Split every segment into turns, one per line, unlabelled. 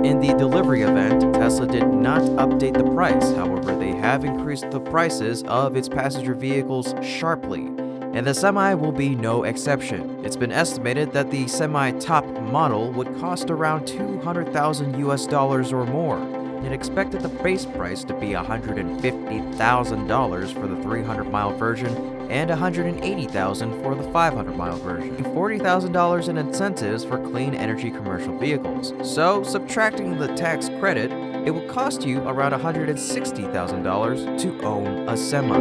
In the delivery event, Tesla did not update the price. However, they have increased the prices of its passenger vehicles sharply, and the Semi will be no exception. It's been estimated that the Semi top model would cost around $200,000 or more. It expected the base price to be $150,000 for the 300-mile version and $180,000 for the 500-mile version, and $40,000 in incentives for clean energy commercial vehicles. So, subtracting the tax credit, it will cost you around $160,000 to own a Semi.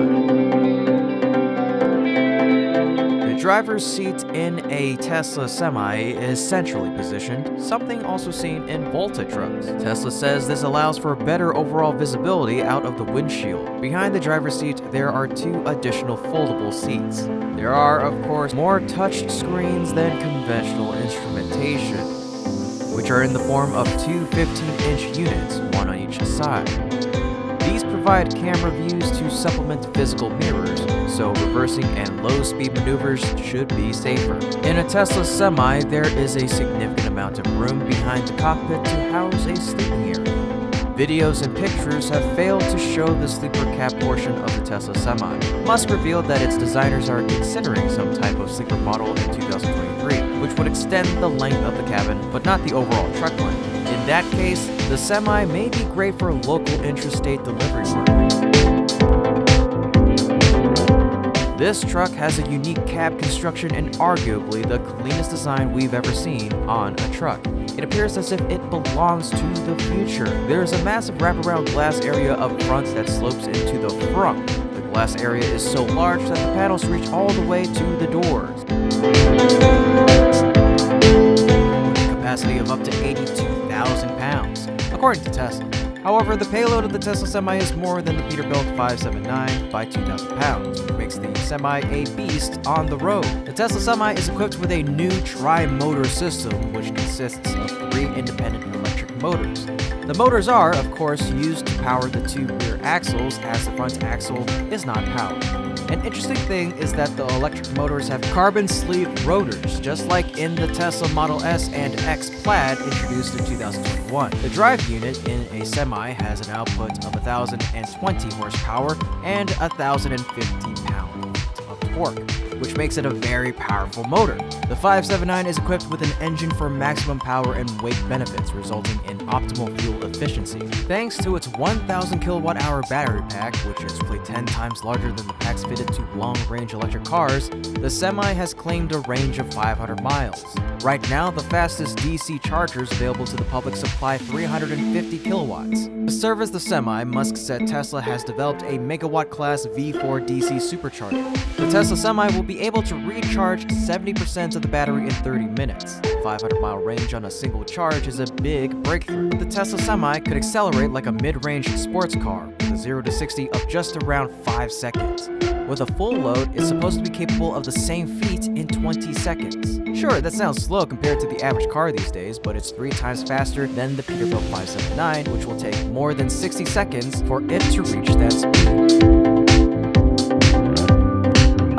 The driver's seat in a Tesla Semi is centrally positioned, something also seen in Volta trucks. Tesla says this allows for better overall visibility out of the windshield. Behind the driver's seat, there are 2 additional foldable seats. There are, of course, more touch screens than conventional instrumentation, which are in the form of 2 15-inch units, one on each side. These provide camera views to supplement physical mirrors, so reversing and low-speed maneuvers should be safer. In a Tesla Semi, there is a significant amount of room behind the cockpit to house a sleeping area. Videos and pictures have failed to show the sleeper cab portion of the Tesla Semi. Musk revealed that its designers are considering some type of sleeper model in 2023, which would extend the length of the cabin, but not the overall truck length. In that case, the Semi may be great for local intrastate delivery work. This truck has a unique cab construction and arguably the cleanest design we've ever seen on a truck. It appears as if it belongs to the future. There is a massive wraparound glass area up front that slopes into the front. The glass area is so large that the panels reach all the way to the doors. With a capacity of up to 82,000 pounds, according to Tesla. However, the payload of the Tesla Semi is more than the Peterbilt 579 by 2,000 pounds, which makes the Semi a beast on the road. The Tesla Semi is equipped with a new tri-motor system, which consists of 3 independent electric motors. The motors are, of course, used to power the 2 rear axles, as the front axle is not powered. An interesting thing is that the electric motors have carbon sleeve rotors, just like in the Tesla Model S and X Plaid introduced in 2021. The drive unit in a Semi has an output of 1,020 horsepower and 1,050 pound-feet of torque, which makes it a very powerful motor. The 579 is equipped with an engine for maximum power and weight benefits, resulting in optimal fuel efficiency. Thanks to its 1,000 kilowatt-hour battery pack, which is roughly 10 times larger than the packs fitted to long-range electric cars, the Semi has claimed a range of 500 miles. Right now, the fastest DC chargers available to the public supply 350 kilowatts. To service the Semi, Musk said Tesla has developed a megawatt-class V4 DC supercharger. The Tesla Semi will be able to recharge 70% of the battery in 30 minutes. The 500-mile range on a single charge is a big breakthrough. The Tesla Semi could accelerate like a mid-range sports car, with a 0 to 60 of just around 5 seconds. With a full load, it's supposed to be capable of the same feat in 20 seconds. Sure, that sounds slow compared to the average car these days, but it's 3 times faster than the Peterbilt 579, which will take more than 60 seconds for it to reach that speed.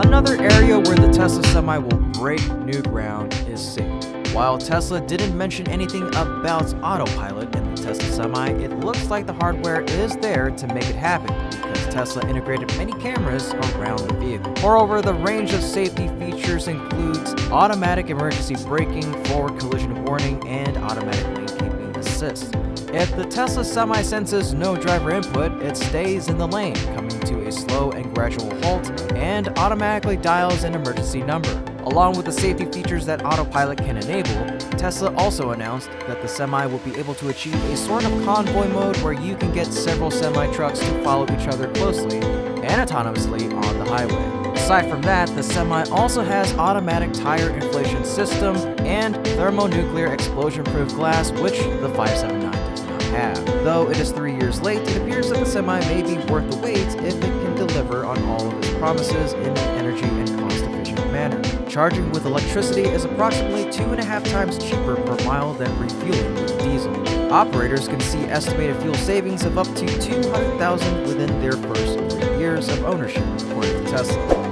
Another area where the Tesla Semi will break new ground is safety. While Tesla didn't mention anything about autopilot in the Tesla Semi, it looks like the hardware is there to make it happen, because Tesla integrated many cameras around the vehicle. Moreover, the range of safety features includes automatic emergency braking, forward collision warning, and automatic lane keeping assist. If the Tesla Semi senses no driver input, it stays in the lane, coming to a slow and gradual halt, and automatically dials an emergency number. Along with the safety features that autopilot can enable, Tesla also announced that the Semi will be able to achieve a sort of convoy mode where you can get several semi-trucks to follow each other closely and autonomously on the highway. Aside from that, the Semi also has automatic tire inflation system and thermonuclear explosion-proof glass, which the 579 does not have. Though it is 3 years late, it appears that the Semi may be worth the wait if it can deliver on all of its promises in an energy and cost-efficient manner. Charging with electricity is approximately 2.5 times cheaper per mile than refueling with diesel. Operators can see estimated fuel savings of up to $200,000 within their first 3 years of ownership, according to Tesla.